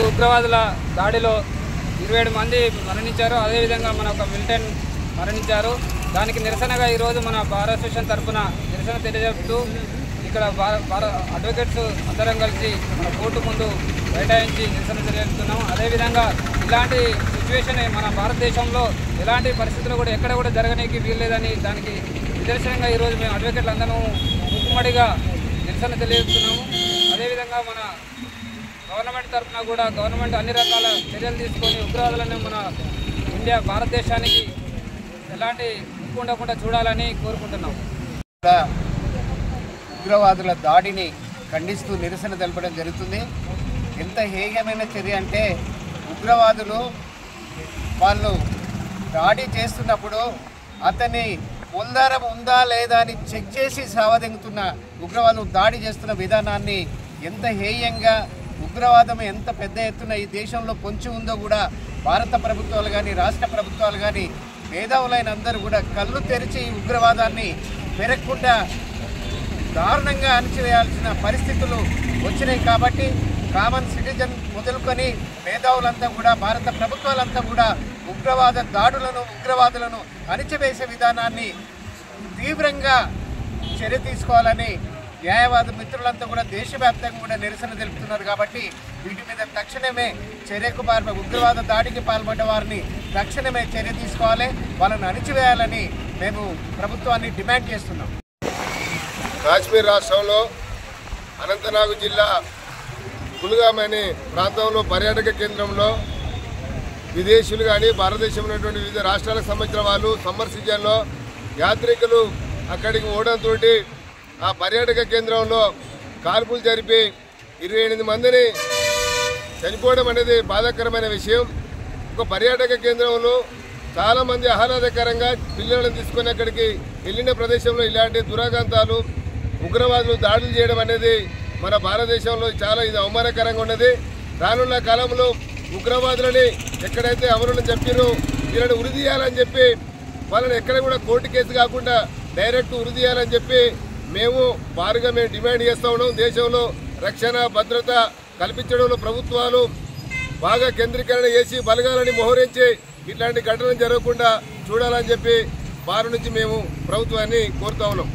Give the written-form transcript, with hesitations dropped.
ఉగ్రవాదుల దాడిలో 27 మంది మరణించారు. అదేవిధంగా మన ఒక మిలిటెంట్ మరణించారు. దానికి నిరసనగా ఈరోజు మన బార్ అసోసియేషన్ తరఫున నిరసన తెలియజేస్తూ ఇక్కడ అడ్వకేట్స్ అందరం కలిసి మన కోర్టు ముందు బైఠాయించి నిరసన తెలియజేస్తున్నాం. అదేవిధంగా ఇలాంటి సిచ్యువేషన్ మన భారతదేశంలో ఎలాంటి పరిస్థితులు కూడా ఎక్కడ కూడా జరగడానికి వీల్లేదని దానికి నిదర్శనంగా ఈరోజు మేము అడ్వకేట్లు అందరం మూకుమ్మడిగా నిరసన తెలియజేస్తున్నాము. అదేవిధంగా మన గవర్నమెంట్ తరఫున కూడా గవర్నమెంట్ అన్ని రకాల చర్యలు తీసుకొని ఉగ్రవాదులను మన భారతదేశానికి ఎలాంటి ఉండకుండా చూడాలని కోరుకుంటున్నాం. ఉగ్రవాదుల దాడిని ఖండిస్తూ నిరసన తెలపడం జరుగుతుంది. ఎంత హేయమైన చర్య అంటే ఉగ్రవాదులు వాళ్ళు దాడి చేస్తున్నప్పుడు అతని ఉల్లారం ఉందా లేదా అని చెక్ చేసి సావదెంగుతున్న ఉగ్రవాదులు దాడి చేస్తున్న విధానాన్ని ఎంత హేయంగా ఉగ్రవాదం ఎంత పెద్ద ఎత్తున ఈ దేశంలో పొంచి ఉందో కూడా భారత ప్రభుత్వాలు కానీ రాష్ట్ర ప్రభుత్వాలు కానీ మేధావులైన అందరూ కూడా కళ్ళు తెరిచి ఈ ఉగ్రవాదాన్ని పెరగకుండా దారుణంగా అణచివేయాల్సిన పరిస్థితులు వచ్చినాయి. కాబట్టి కామన్ సిటిజన్ మొదలుకొని మేధావులంతా కూడా భారత ప్రభుత్వాలంతా కూడా ఉగ్రవాద దాడులను ఉగ్రవాదులను అణచివేసే విధానాన్ని తీవ్రంగా చర్య తీసుకోవాలని న్యాయవాద మిత్రులంతా కూడా దేశవ్యాప్తంగా కూడా నిరసన తెలుపుతున్నారు. కాబట్టి వీటి మీద తక్షణమే చర్యకు ఉగ్రవాద దాడికి పాల్పడ్డ వారిని తక్షణమే చర్య తీసుకోవాలి, వాళ్ళని అణిచివేయాలని మేము ప్రభుత్వాన్ని డిమాండ్ చేస్తున్నాం. కాశ్మీర్ రాష్ట్రంలో అనంతనాగ్ జిల్లా కుల్గామ్ అనే ప్రాంతంలో పర్యాటక కేంద్రంలో విదేశీయులు కానీ భారతదేశంలో ఉన్నటువంటి వివిధ రాష్ట్రాలకు సంబంధించిన వాళ్ళు సమ్మర్ సీజన్లో యాత్రికులు అక్కడికి పోవడంతో ఆ పర్యాటక కేంద్రంలో కాల్పులు జరిపి 28 మందిని చనిపోవడం అనేది బాధాకరమైన విషయం. ఒక పర్యాటక కేంద్రంలో చాలామంది ఆహ్లాదకరంగా పిల్లలను తీసుకుని అక్కడికి వెళ్ళిన ప్రదేశంలో ఇలాంటి దురాగంతాలు ఉగ్రవాదులు దాడులు చేయడం అనేది మన భారతదేశంలో చాలా ఇది అవమానకరంగా ఉన్నది. రానున్న కాలంలో ఉగ్రవాదులని ఎక్కడైతే అమరులను చెప్పారో వీళ్ళని ఉరి తీయాలని చెప్పి వాళ్ళని ఎక్కడ కూడా కోర్టు కేసు కాకుండా డైరెక్ట్ ఉరి తీయాలని చెప్పి మేము డిమాండ్ చేస్తూ ఉన్నాం. దేశంలో రక్షణ భద్రత కల్పించడంలో ప్రభుత్వాలు బాగా కేంద్రీకరణ చేసి బలగాలని మోహరించి ఇట్లాంటి ఘటనలు జరగకుండా చూడాలని చెప్పి బారు నుంచి మేము ప్రభుత్వాన్ని కోరుతా ఉన్నాం.